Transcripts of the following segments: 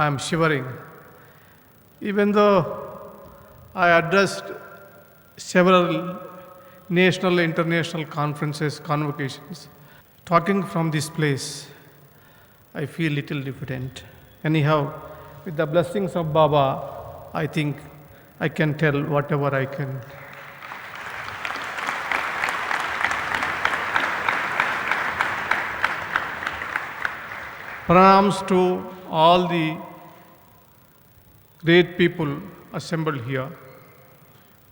I am shivering. Even though I addressed several national, international conferences, convocations, talking from this place, I feel little diffident. Anyhow, with the blessings of Baba, I think I can tell whatever I can. Pranams to all the great people assembled here.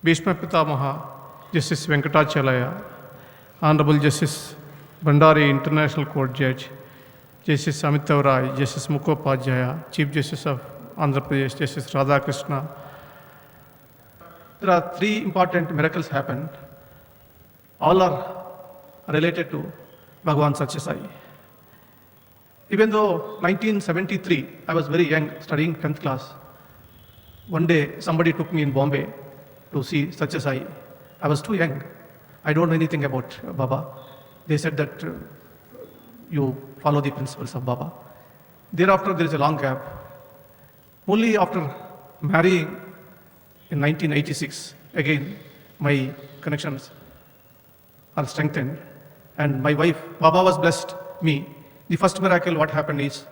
Bhishma Pitamaha, Justice Venkatachalaya, Honorable Justice Bandari International Court Judge, Justice Amitav Rai, Justice Mukhopadhyaya, Chief Justice of Andhra Pradesh, Justice Radhakrishna. There are three important miracles happened. All are related to Bhagavan Satya Sai. Even though 1973, I was very young, studying 10th class. One day, somebody took me in Bombay to see Satya Sai. I was too young. I don't know anything about Baba. They said that you follow the principles of Baba. Thereafter, there is a long gap. Only after marrying in 1986, again, my connections are strengthened. And my wife, Baba was blessed me. The first miracle, what happened is,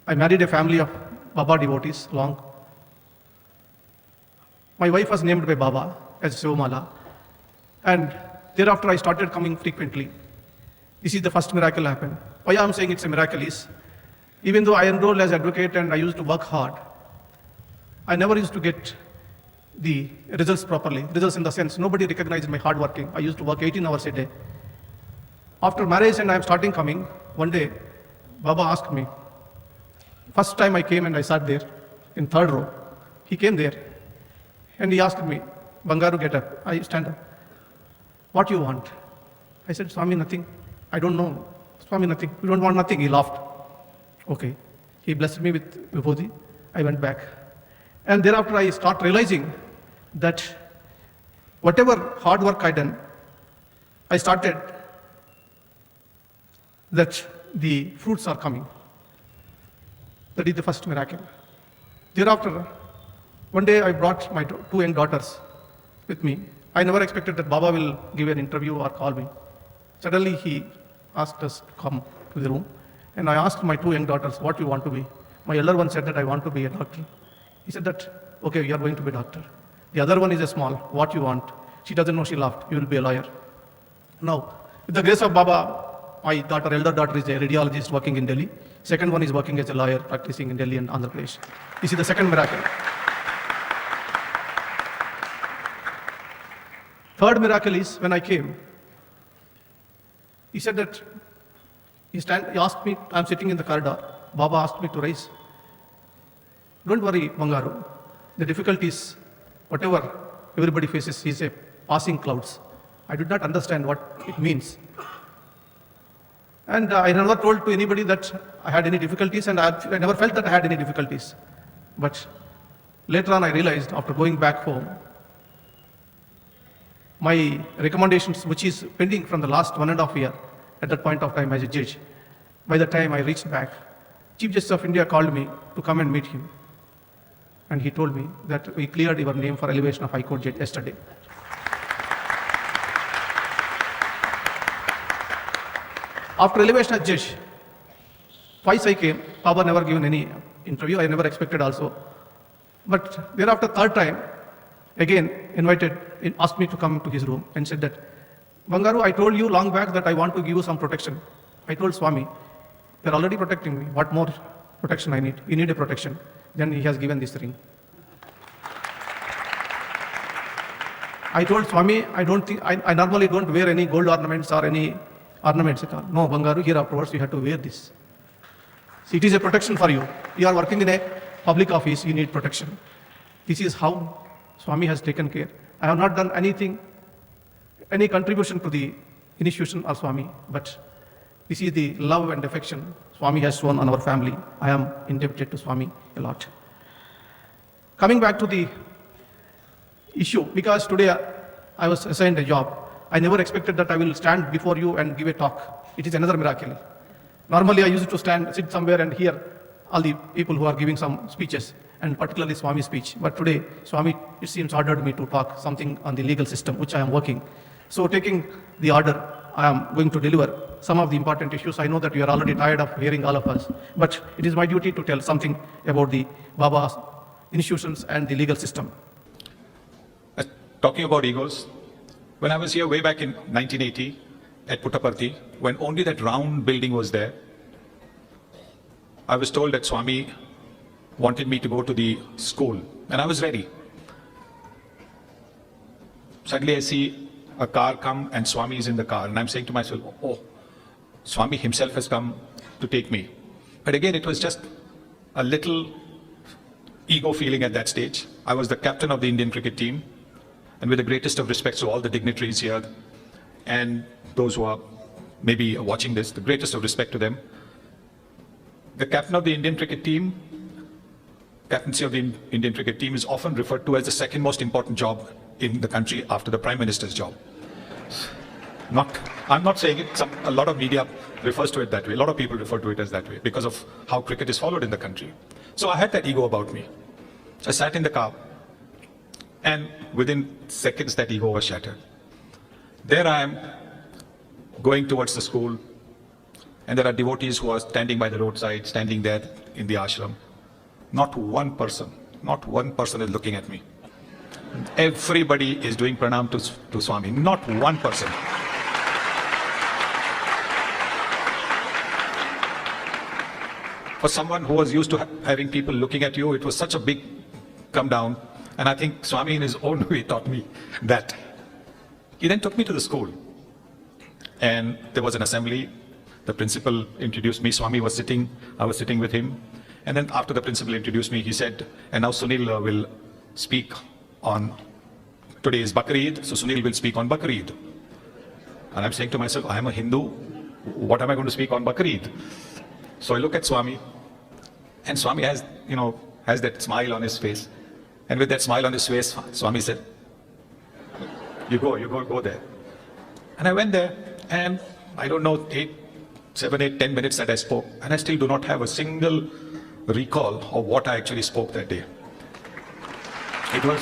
I married a family of Baba devotees, long. My wife was named by Baba as Sivamala. And thereafter, I started coming frequently. This is the first miracle happened. Why I am saying it's a miracle is, even though I enrolled as advocate and I used to work hard, I never used to get the results properly. Results in the sense, nobody recognized my hard working. I used to work 18 hours a day. After marriage and I am starting coming, one day, Baba asked me, first time I came and I sat there in third row. He came there and he asked me, Bangaru, get up. I stand up. What you want? I said, Swami, nothing. I don't know. Swami, nothing. You don't want nothing. He laughed. Okay. He blessed me with Vibhuti. I went back. And thereafter I start realizing that whatever hard work I done, I started that the fruits are coming. That is the first miracle. Thereafter, one day I brought my two young daughters with me. I never expected that Baba will give an interview or call me. Suddenly he asked us to come to the room. And I asked my two young daughters, what you want to be? My elder one said that I want to be a doctor. He said that, okay, you are going to be a doctor. The other one is a small, what you want? She doesn't know, she laughed, you will be a lawyer. Now, with the grace of Baba, my elder daughter is a radiologist working in Delhi. Second one is working as a lawyer practicing in Delhi and Andhra Pradesh. This is the second miracle. Third miracle is when I came, he said that, he asked me, I'm sitting in the corridor, Baba asked me to rise. Don't worry, Bangaru. The difficulties, whatever everybody faces, is a passing clouds. I did not understand what it means. And I never told to anybody that I had any difficulties, and I never felt that I had any difficulties. But later on I realized, after going back home, my recommendations, which is pending from the last 1.5 years, at that point of time as a judge, by the time I reached back, Chief Justice of India called me to come and meet him. And he told me that we cleared your name for elevation of High Court judge yesterday. After elevation as judge, twice I came. Baba never given any interview. I never expected also. But thereafter, third time, again asked me to come to his room and said that, Bangaru, I told you long back that I want to give you some protection. I told Swami, you're already protecting me. What more protection I need? You need a protection. Then he has given this ring. I told Swami, I normally don't wear any gold ornaments or any ornaments at all. No, Bangaru, here afterwards you have to wear this. See, it is a protection for you. You are working in a public office, you need protection. This is how Swami has taken care. I have not done anything, any contribution to the institution of Swami, but this is the love and affection Swami has shown on our family. I am indebted to Swami a lot. Coming back to the issue, because today I was assigned a job. I never expected that I will stand before you and give a talk. It is another miracle. Normally I used to sit somewhere and hear all the people who are giving some speeches, and particularly Swami's speech. But today, Swami, it seems, ordered me to talk something on the legal system, which I am working. So taking the order, I am going to deliver some of the important issues. I know that you are already tired of hearing all of us, but it is my duty to tell something about the Baba's institutions and the legal system. Talking about egos, when I was here way back in 1980 at Puttaparthi, when only that round building was there, I was told that Swami wanted me to go to the school, and I was ready. Suddenly I see a car come and Swami is in the car, and I'm saying to myself, oh, Swami himself has come to take me. But again, it was just a little ego feeling at that stage. I was the captain of the Indian cricket team, and with the greatest of respects to all the dignitaries here and those who are maybe watching this, the greatest of respect to them. The captain of the Indian cricket team, captaincy of the Indian cricket team is often referred to as the second most important job in the country after the Prime Minister's job. I'm not saying it, a lot of media refers to it that way. A lot of people refer to it as that way because of how cricket is followed in the country. So I had that ego about me. I sat in the car, and within seconds that ego was shattered. There I am going towards the school, and there are devotees who are standing by the roadside, standing there in the ashram. Not one person is looking at me. Everybody is doing pranam to Swami, not one person. For someone who was used to having people looking at you, it was such a big come down. And I think Swami in his own way taught me that. He then took me to the school. And there was an assembly. The principal introduced me. Swami was sitting. I was sitting with him. And then after the principal introduced me, he said, and now Sunil will speak on, today is Bakrid, so Sunil will speak on Bakrid. And I'm saying to myself, I am a Hindu. What am I going to speak on Bakrid? So I look at Swami, and Swami has that smile on his face. And with that smile on his face, Swami said, you go there. And I went there, and I don't know, 7, 8, 10 minutes that I spoke, and I still do not have a single recall of what I actually spoke that day. It was,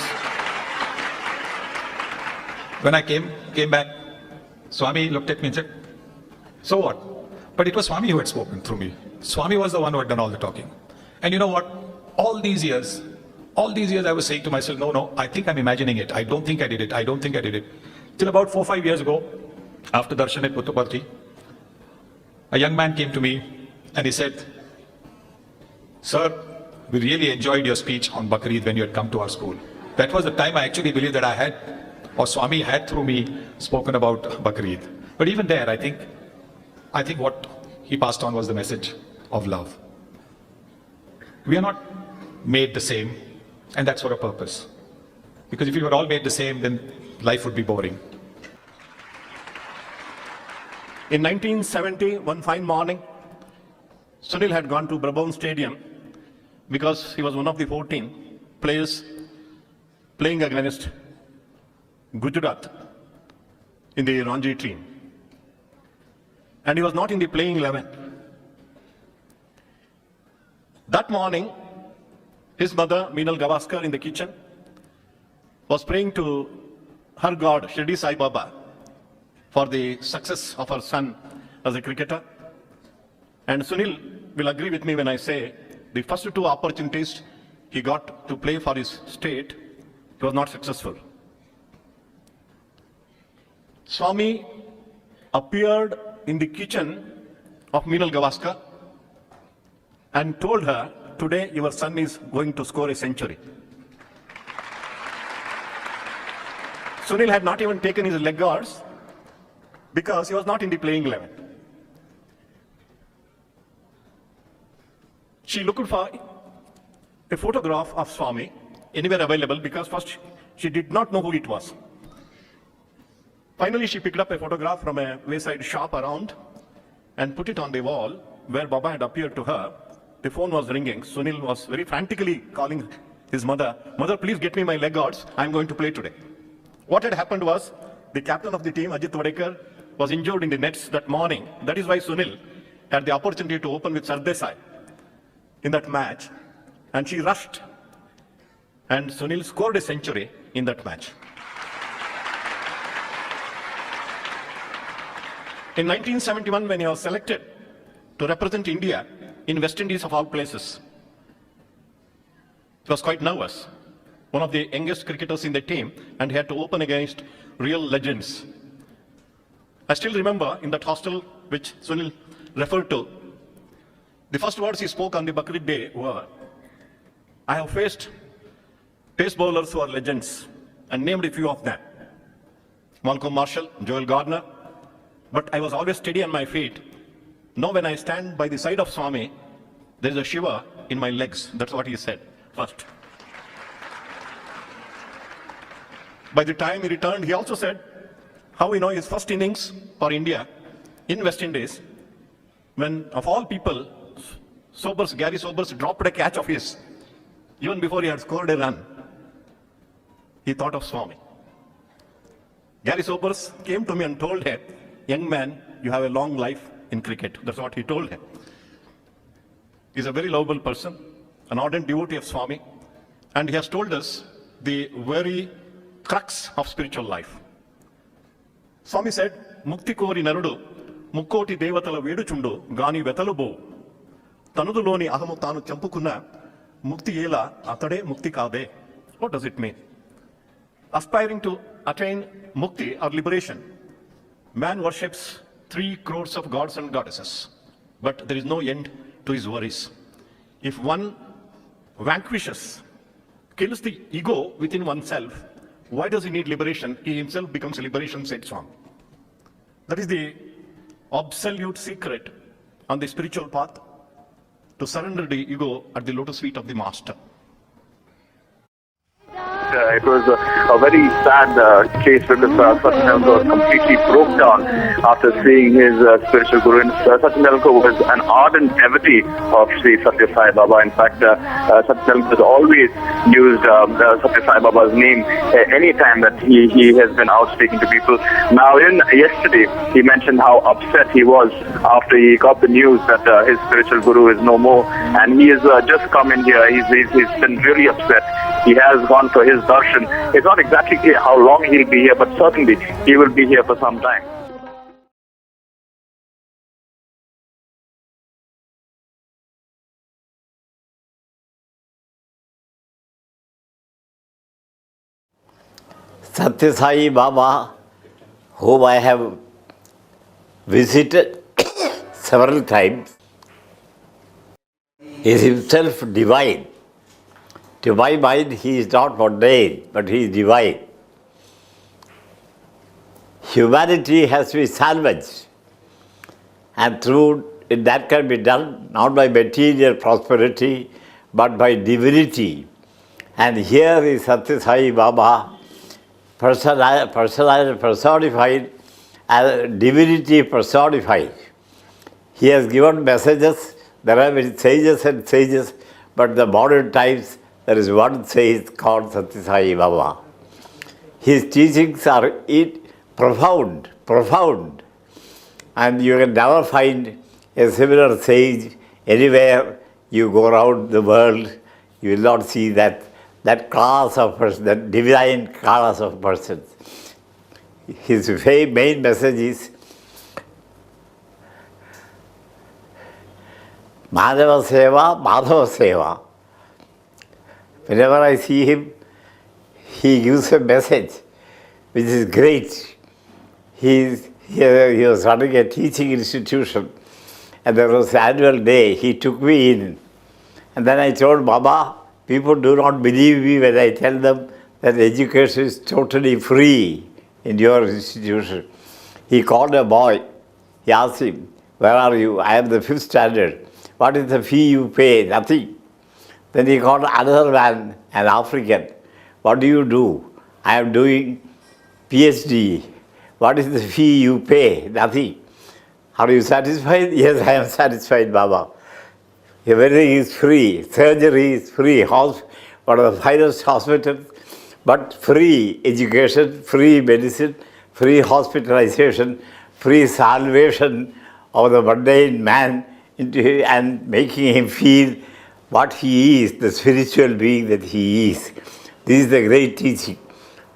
when I came back, Swami looked at me and said, so what? But it was Swami who had spoken through me. Swami was the one who had done all the talking. And you know what? All these years I was saying to myself, no, I think I'm imagining it. I don't think I did it. Till about 4 or 5 years ago, after darshan at Puttaparthi, a young man came to me and he said, sir, we really enjoyed your speech on Bakrid when you had come to our school. That was the time I actually believed that I had, or Swami had through me, spoken about Bakrid. But even there, I think what he passed on was the message of love. We are not made the same, and that's for a purpose. Because if we were all made the same, then life would be boring. In 1970, one fine morning, Sunil had gone to Brabham Stadium because he was one of the 14 players playing against Gujarat in the Ranji team. And he was not in the playing 11. That morning, his mother, Meenal Gavaskar, in the kitchen, was praying to her God, Shirdi Sai Baba, for the success of her son as a cricketer. And Sunil will agree with me when I say the first 2 opportunities he got to play for his state, he was not successful. Swami appeared in the kitchen of Meenal Gavaskar and told her, today your son is going to score a century. Sunil had not even taken his leg guards because he was not in the playing 11. She looked for a photograph of Swami anywhere available because first she did not know who it was. Finally, she picked up a photograph from a wayside shop around and put it on the wall where Baba had appeared to her. The phone was ringing. Sunil was very frantically calling his mother, "Mother, please get me my leg guards. I'm going to play today." What had happened was the captain of the team, Ajit Wadekar, was injured in the nets that morning. That is why Sunil had the opportunity to open with Sardesai. in that match, and she rushed, and Sunil scored a century in that match. In 1971, when he was selected to represent India in West Indies of all places, he was quite nervous. One of the youngest cricketers in the team, and he had to open against real legends. I still remember in that hostel which Sunil referred to, the first words he spoke on the Bakrid Day were, I have faced pace bowlers who are legends, and named a few of them. Malcolm Marshall, Joel Gardner, but I was always steady on my feet. Now when I stand by the side of Swami, there is a shiver in my legs. That's what he said first. By the time he returned, he also said how his first innings for India in West Indies, when of all people, Gary Sobers dropped a catch of his, even before he had scored a run, he thought of Swami. Gary Sobers came to me and told him, young man, you have a long life in cricket. That's what he told him. He's a very lovable person, an ardent devotee of Swami, and he has told us the very crux of spiritual life. Swami said, Mukti kori narudu, mukkoti devatala veduchundu, gani vetalu bovu. Tanuduloni ahamu tanu champukunna, mukti ela atade mukti kaade. What does it mean? Aspiring to attain mukti or liberation, man worships 3 crores of gods and goddesses, but there is no end to his worries. If one vanquishes, kills the ego within oneself, why does he need liberation? He himself becomes a liberation, said Swami. That is the absolute secret on the spiritual path, to surrender the ego at the lotus feet of the Master. It was a very sad case because Sachin Tendulkar completely broke down after seeing his spiritual guru. And Sachin Tendulkar was an ardent devotee of Sri Satya Sai Baba. In fact, Sachin Tendulkar has always used Satya Sai Baba's name any time that he has been out speaking to people. Now, yesterday, he mentioned how upset he was after he got the news that his spiritual guru is no more. And he has just come in here. He's been really upset. He has gone for his darshan. It's not exactly clear how long he'll be here, but certainly he will be here for some time. Satya Sai Baba, whom I have visited several times, is himself divine. To my mind, he is not mundane, but he is divine. Humanity has to be salvaged, and that can be done not by material prosperity, but by divinity. And here is Satya Sai Baba, personified as divinity personified. He has given messages. There have been sages and sages, but the modern times there is one sage called Satya Sai Baba. His teachings are profound, and you can never find a similar sage anywhere you go around the world. You will not see that class of person, that divine class of persons. His main message is Madhava Seva, Madhava Seva. Whenever I see him, he gives a message which is great. He was running a teaching institution, and there was annual day. He took me in, and then I told Baba, people do not believe me when I tell them that education is totally free in your institution. He called a boy. He asked him, where are you? I am the 5th standard. What is the fee you pay? Nothing. Then he called another man, an African. What do you do? I am doing PhD. What is the fee you pay? Nothing. Are you satisfied? Yes, I am satisfied, Baba. Everything is free. Surgery is free. One of the finest hospitals, but free education, free medicine, free hospitalization, free salvation of the mundane man and making him feel what he is, the spiritual being that he is. This is the great teaching.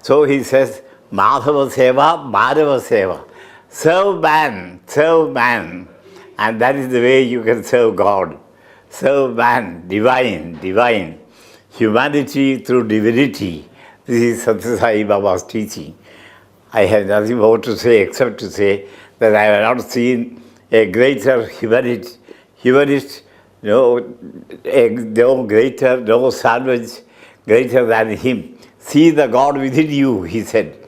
So he says, Madhava Seva, Madhava Seva. Serve man. And that is the way you can serve God. Serve man, divine. Humanity through divinity. This is Sathya Sai Baba's teaching. I have nothing more to say except to say that I have not seen a greater humanist, no greater, no savage greater than him. See the God within you, he said.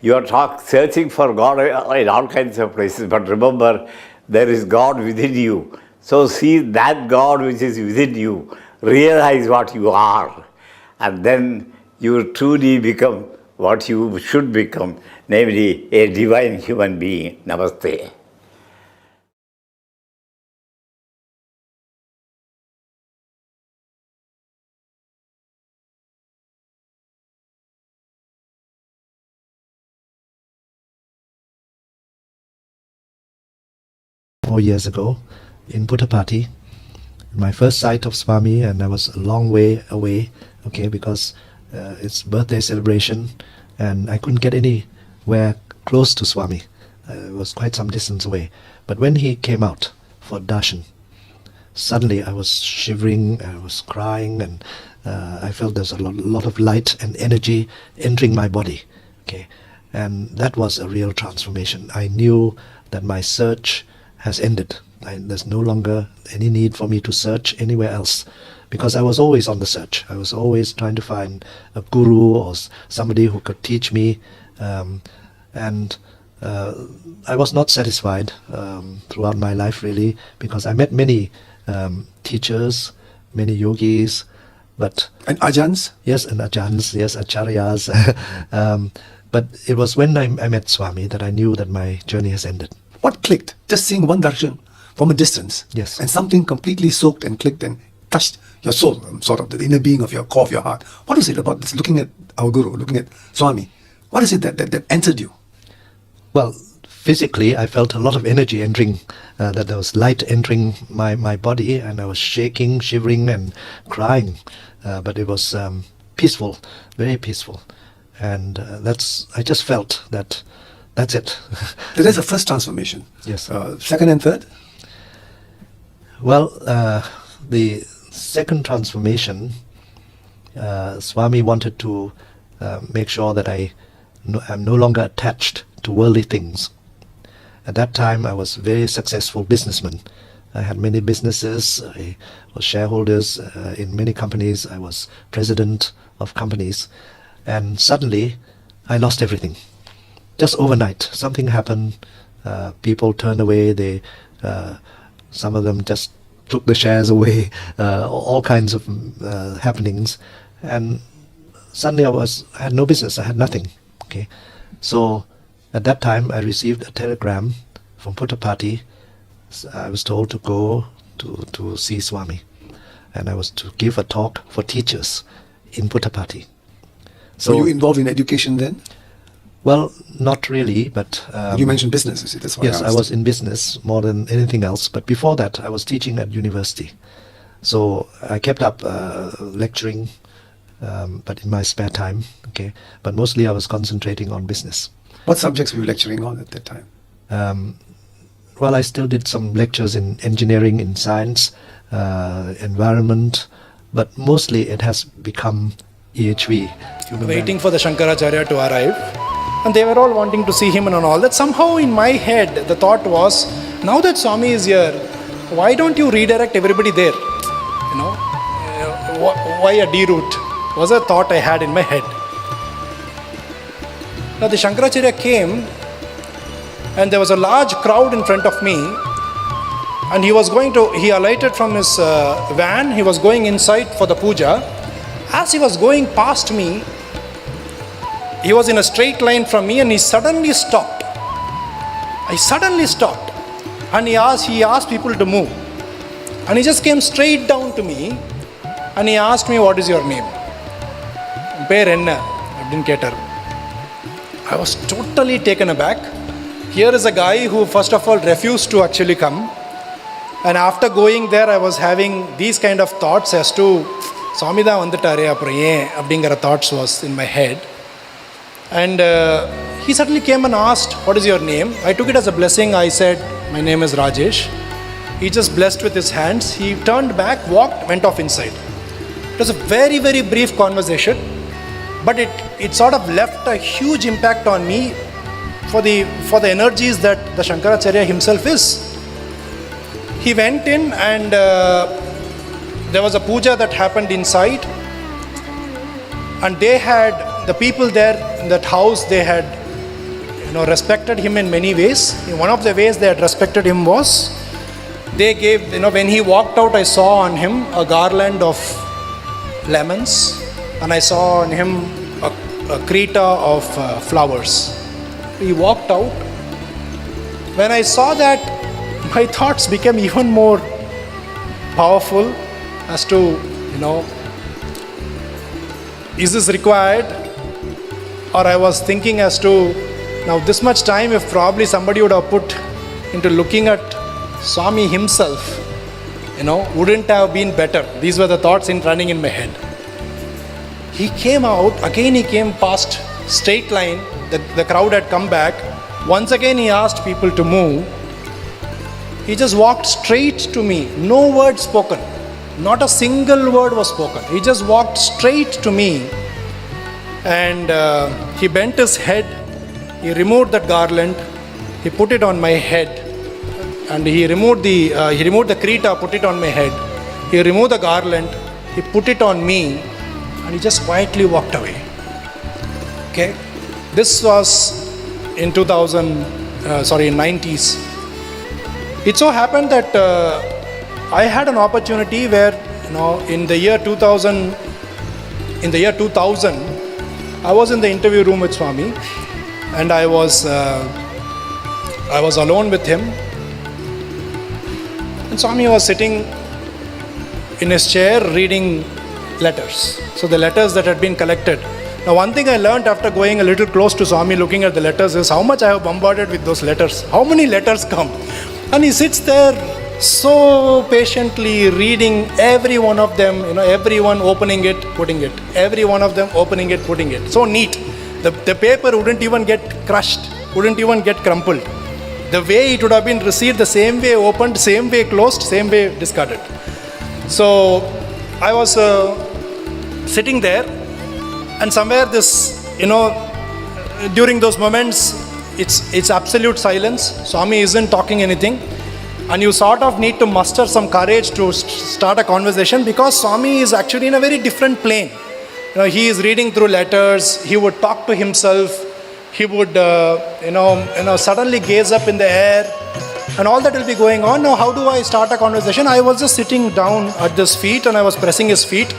You are searching for God in all kinds of places, but remember, there is God within you. So see that God which is within you, realize what you are, and then you will truly become what you should become, namely a divine human being. Namaste. Years ago in Puttapati, my first sight of Swami, and I was a long way away, because it's birthday celebration and I couldn't get anywhere close to Swami. It was quite some distance away. But when he came out for darshan, suddenly I was shivering, I was crying, and I felt there's a lot of light and energy entering my body. And that was a real transformation. I knew that my search has ended. There's no longer any need for me to search anywhere else, because I was always on the search. I was always trying to find a guru or somebody who could teach me, and I was not satisfied throughout my life, really, because I met many teachers, many yogis, but and ajahns? Yes, and ajahns, yes, acharyas. But it was when I met Swami that I knew that my journey has ended. What clicked? Just seeing one darshan from a distance. Yes. And something completely soaked and clicked and touched your soul, sort of the inner being of your core of your heart. What is it about this? Looking at our Guru, looking at Swami, what is it that entered you? Well, physically, I felt a lot of energy entering, that there was light entering my body, and I was shaking, shivering, and crying. But it was peaceful, very peaceful. And I just felt that that's it. So that's the first transformation. Yes. Second and third? Well, the second transformation, Swami wanted to make sure that I'm no longer attached to worldly things. At that time, I was a very successful businessman. I had many businesses. I was shareholders in many companies. I was president of companies. And suddenly, I lost everything. Just overnight, something happened. People turned away. Some of them just took the shares away. All kinds of happenings, and suddenly I had no business. I had nothing. So at that time, I received a telegram from Puttapati. I was told to go to see Swami, and I was to give a talk for teachers in Puttapati. So were you involved in education then? Well, not really, but... you mentioned business, you see, that's why yes, I was in business more than anything else. But before that, I was teaching at university. So I kept up lecturing, but in my spare time, But mostly I was concentrating on business. What subjects were you lecturing on at that time? Well, I still did some lectures in engineering, in science, environment, but mostly it has become EHV. Waiting for the Shankaracharya to arrive, and they were all wanting to see him and all that. Somehow in my head, the thought was, now that Swami is here, why don't you redirect everybody there? Why a D route? Was a thought I had in my head. Now the Shankaracharya came, and there was a large crowd in front of me, and he alighted from his van. He was going inside for the puja. As he was going past me, he was in a straight line from me, and he suddenly stopped. And he asked people to move. And he just came straight down to me, and he asked me, what is your name? Per enna? I was totally taken aback. Here is a guy who first of all refused to actually come. And after going there, I was having these kind of thoughts as to, Swami da vanduttare apra yen abdingara thoughts was in my head. And he suddenly came and asked, what is your name? I took it as a blessing. I said, my name is Rajesh. He just blessed with his hands. He turned back, walked, went off inside. It was a very, very brief conversation, but it sort of left a huge impact on me for the energies that the Shankaracharya himself is. He went in and there was a puja that happened inside, and the people there in that house, they had respected him in many ways. In one of the ways they had respected him was, they gave, when he walked out, I saw on him a garland of lemons, and I saw on him a krita of flowers. He walked out. When I saw that, my thoughts became even more powerful as to, is this required? Or I was thinking as to, now this much time, if probably somebody would have put into looking at Swami himself, wouldn't have been better. These were the thoughts running in my head. He came out, again he came past straight line, the crowd had come back. Once again he asked people to move. He just walked straight to me, no word spoken. Not a single word was spoken. He just walked straight to me, and he bent his head. He removed that garland. He put it on my head, and he removed the krita, put it on my head. He removed the garland. He put it on me, and he just quietly walked away. Okay, this was in 90s. It so happened that I had an opportunity where, in the year 2000, I was in the interview room with Swami, and I was alone with him. And Swami was sitting in his chair reading letters. So the letters that had been collected. Now, one thing I learned after going a little close to Swami, looking at the letters, is how much I have bombarded with those letters. How many letters come? And he sits there so patiently reading every one of them, everyone opening it, putting it. Every one of them opening it, putting it. So neat. The paper wouldn't even get crushed, wouldn't even get crumpled. The way it would have been received, the same way opened, same way closed, same way discarded. So I was sitting there, and somewhere this, during those moments, it's absolute silence. Swami isn't talking anything. And you sort of need to muster some courage to start a conversation, because Swami is actually in a very different plane. He is reading through letters. He would talk to himself. He would, suddenly gaze up in the air, and all that will be going on. Now, how do I start a conversation? I was just sitting down at his feet, and I was pressing his feet.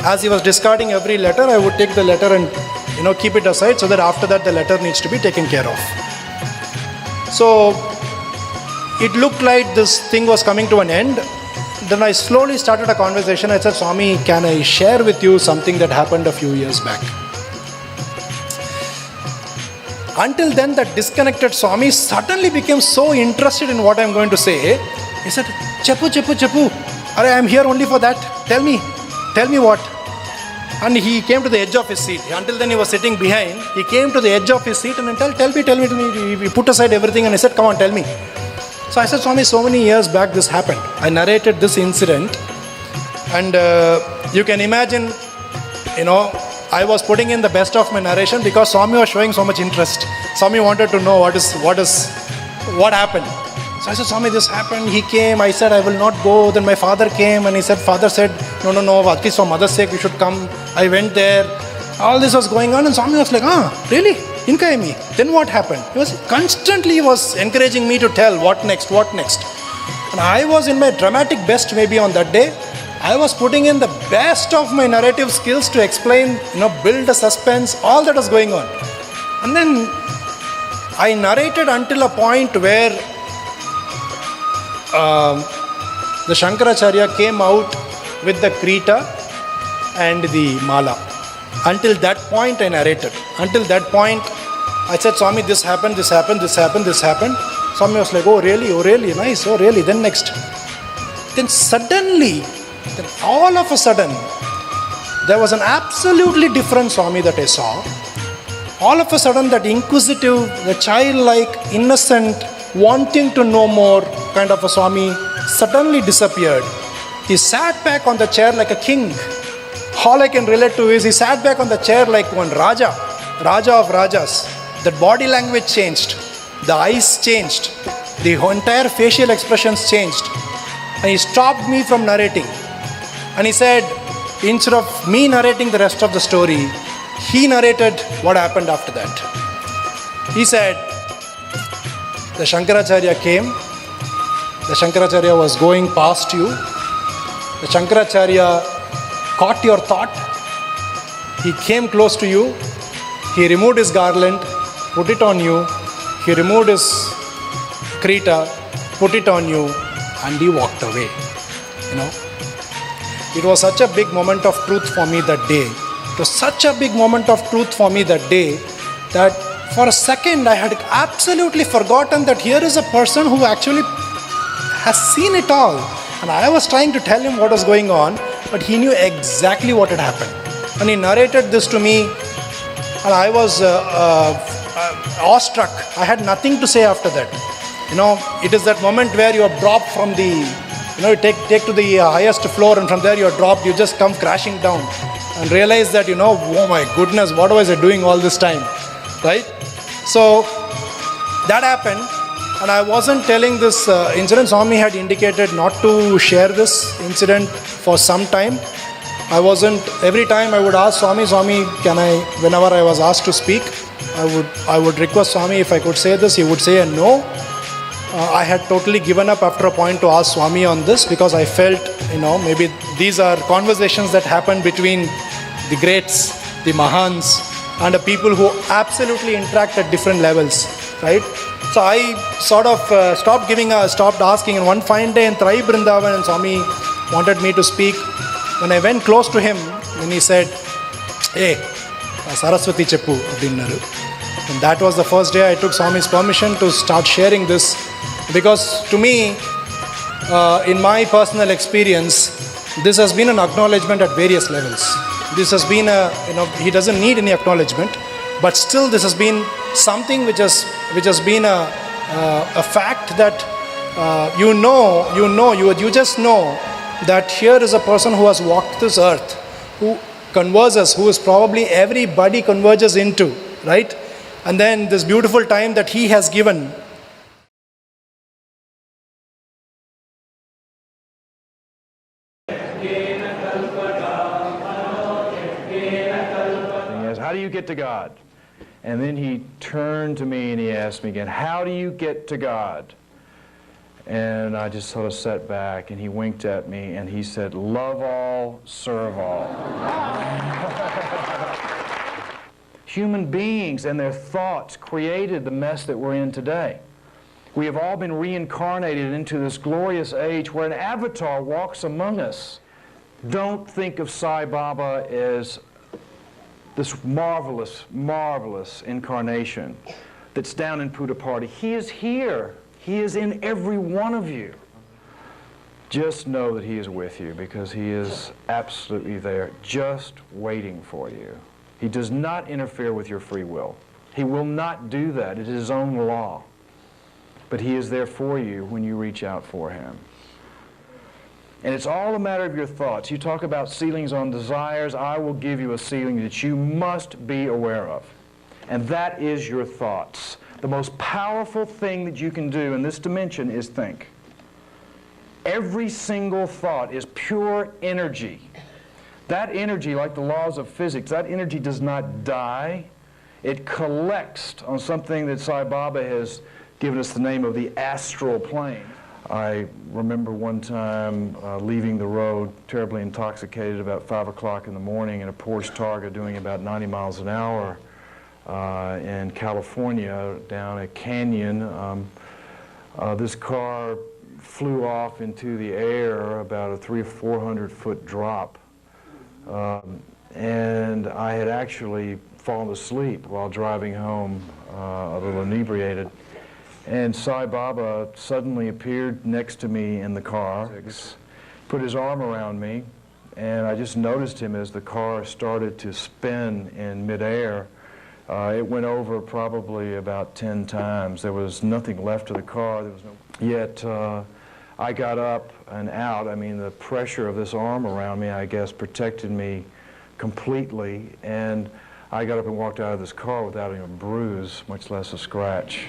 As he was discarding every letter, I would take the letter and, keep it aside, so that after that the letter needs to be taken care of. So it looked like this thing was coming to an end. Then I slowly started a conversation. I said, Swami, can I share with you something that happened a few years back? Until then, that disconnected Swami suddenly became so interested in what I'm going to say. He said, Chepu. Are I am here only for that. Tell me what. And he came to the edge of his seat. Until then he was sitting behind. He came to the edge of his seat and then tell me. He put aside everything and he said, come on, tell me. So I said, Swami, so many years back this happened. I narrated this incident, and you can imagine, I was putting in the best of my narration because Swami was showing so much interest. Swami wanted to know what happened. So I said, Swami, this happened. He came. I said, I will not go. Then my father came, and father said, no, at least for mother's sake, we should come. I went there. All this was going on, and Swami was like, really? Inka me. Then what happened? He was constantly encouraging me to tell what next. And I was in my dramatic best maybe on that day. I was putting in the best of my narrative skills to explain, build a suspense, all that was going on. And then I narrated until a point where the Shankaracharya came out with the krita and the mala. Until that point I narrated. Until that point I said, Swami, this happened. Swami was like, oh really, nice, oh really, then next. then suddenly, then all of a sudden, there was an absolutely different Swami that I saw. All of a sudden, that inquisitive, the childlike, innocent, wanting to know more kind of a Swami suddenly disappeared. He sat back on the chair like a king. All I can relate to is he sat back on the chair like one Raja of Rajas. That body language changed, the eyes changed, the entire facial expressions changed. And he stopped me from narrating. And he said, instead of me narrating the rest of the story, he narrated what happened after that. He said, the Shankaracharya came, the Shankaracharya was going past you, the Shankaracharya caught your thought, he came close to you, he removed his garland, put it on you, he removed his krita, put it on you, and he walked away. You know, it was such a big moment of truth for me that day. It was such a big moment of truth for me that day that for a second I had absolutely forgotten that here is a person who actually has seen it all. And I was trying to tell him what was going on, but he knew exactly what had happened. And he narrated this to me, and I was awestruck. I had nothing to say after that. You know, it is that moment where you are dropped from the, you know, you take to the highest floor, and from there you are dropped, you just come crashing down and realize that, you know, oh my goodness, what was I doing all this time, right? So that happened, and I wasn't telling this incident. Swami had indicated not to share this incident for some time. I wasn't, every time I would ask Swami, can I, whenever I was asked to speak, I would request Swami if I could say this. He would say a no. I had totally given up after a point to ask Swami on this, because I felt, you know, maybe these are conversations that happen between the greats, the Mahans, and the people who absolutely interact at different levels, right? So I sort of stopped asking, and one fine day in Trai Brindavan, and Swami wanted me to speak. When I went close to him, and he said, hey, Saraswati Cheppu, abhinnaru. And that was the first day I took Swami's permission to start sharing this, because to me, in my personal experience, this has been an acknowledgement at various levels. This has been he doesn't need any acknowledgement, but still this has been something which has been a fact that you just know that here is a person who has walked this earth, who converses, who is probably everybody converges into, right? And then this beautiful time that he has given. How do you get to God? And then he turned to me and he asked me again, how do you get to God? And I just sort of sat back, and he winked at me and he said, love all, serve all. Human beings and their thoughts created the mess that we're in today. We have all been reincarnated into this glorious age where an avatar walks among us. Don't think of Sai Baba as this marvelous, marvelous incarnation that's down in Puttaparthi. He is here. He is in every one of you. Just know that he is with you, because he is absolutely there, just waiting for you. He does not interfere with your free will. He will not do that. It is his own law. But he is there for you when you reach out for him. And it's all a matter of your thoughts. You talk about ceilings on desires. I will give you a ceiling that you must be aware of. And that is your thoughts. The most powerful thing that you can do in this dimension is think. Every single thought is pure energy. That energy, like the laws of physics, that energy does not die. It collects on something that Sai Baba has given us the name of the astral plane. I remember one time leaving the road terribly intoxicated about 5 o'clock in the morning in a Porsche Targa doing about 90 miles an hour in California down a canyon. This car flew off into the air about a 300 or 400 foot drop. And I had actually fallen asleep while driving home a little inebriated. And Sai Baba suddenly appeared next to me in the car. put his arm around me, and I just noticed him as the car started to spin in midair. It went over probably about 10 times. There was nothing left of the car. There was no. Yet I got up and out. I mean, the pressure of this arm around me, I guess, protected me completely. And I got up and walked out of this car without even a bruise, much less a scratch.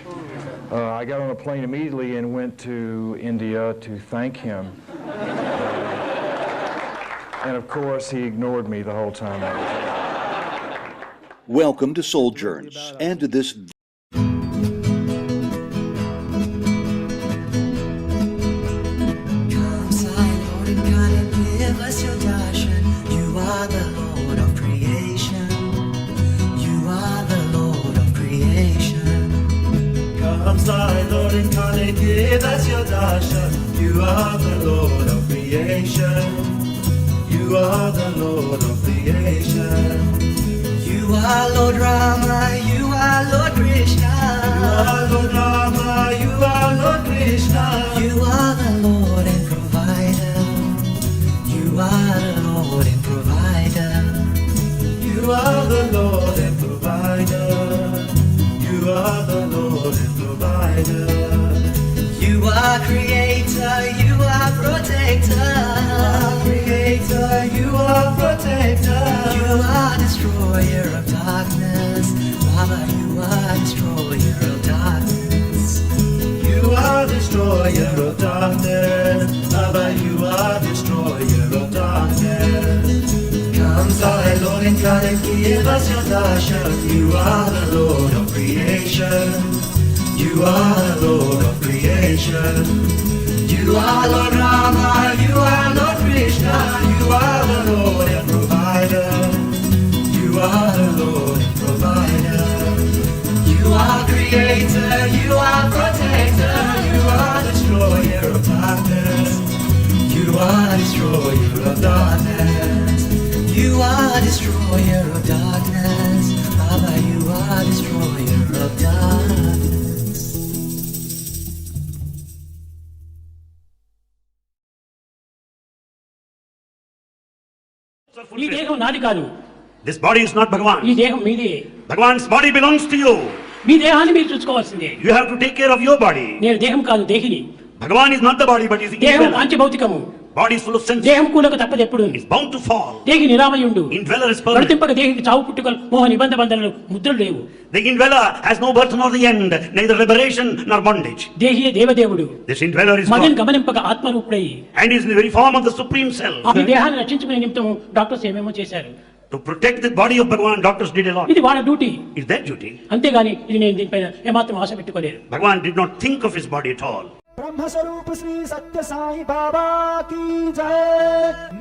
I got on a plane immediately and went to India to thank him. And of course, he ignored me the whole time I was there. Welcome to Sojourns and to this give us your darshan. You are the Lord of creation. You are the Lord of creation. You are Lord Rama, you are Lord Krishna. You are Lord Rama, you are Lord Krishna. You are the Lord and provider. You are the Lord and provider. You are the Lord and provider. You are the Lord and provider. You are creator, you are protector. Creator, you are protector. You are destroyer of darkness. Baba, you are destroyer of darkness. You are destroyer of darkness. Baba, you are destroyer of darkness. Come, Sai, Lord incarnate, give us your darshan. You are the Lord of creation. You are the Lord of creation. You are Lord Rama, you are Lord Krishna. You are the Lord and provider. You are the Lord and provider. You are creator, you are protector. You are destroyer of darkness. You are destroyer of darkness. You are destroyer of darkness. Baba, you are destroyer of darkness. ఈ దేహం నాది కాదు. This body is not Bhagavan. ఈ దేహం మీదే. Bhagavan's body belongs to you. మీ దేహాన్ని మీరు చూసుకోవాల్సిందే. You have to take care of your body. నేను దేహం కాదు, దేహిని. Bhagavan is not the body, but is దేహం indweller. పంచభౌతికము. Body is full of sense. దేహం కూలకు తప్పదు ఎప్పుడు. Is bound to fall. దేహి నిరామయుండు. Indweller is permanent. ప్రతింపక దేహికి చావు పుట్టుకలు మోహ నిబంధ బంధనలు ముద్రలు లేవు. The indweller has no birth nor the end, neither liberation nor bondage. దేహియే దేవదేవుడు. This indweller is మదిని God. గమనింపక ఆత్మరూపుడై. And is in the very form of the supreme self. ఈ దేహాన్ని రక్షించుకునే నిమిత్తం డాక్టర్స్ ఏమేమో చేశారు. To protect the body of Bhagavan, doctors did a lot. ఇది వాళ్ళ duty. It's their duty. అంతేగాని ఇది నేను దీనిపైన ఏమాత్రం ఆశ పెట్టుకోలేదు. Bhagavan did not think of his body at all. Brahmswaroop Shri सत्य साई बाबा की जय।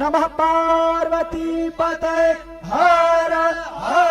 नमः पार्वती पतये हर हर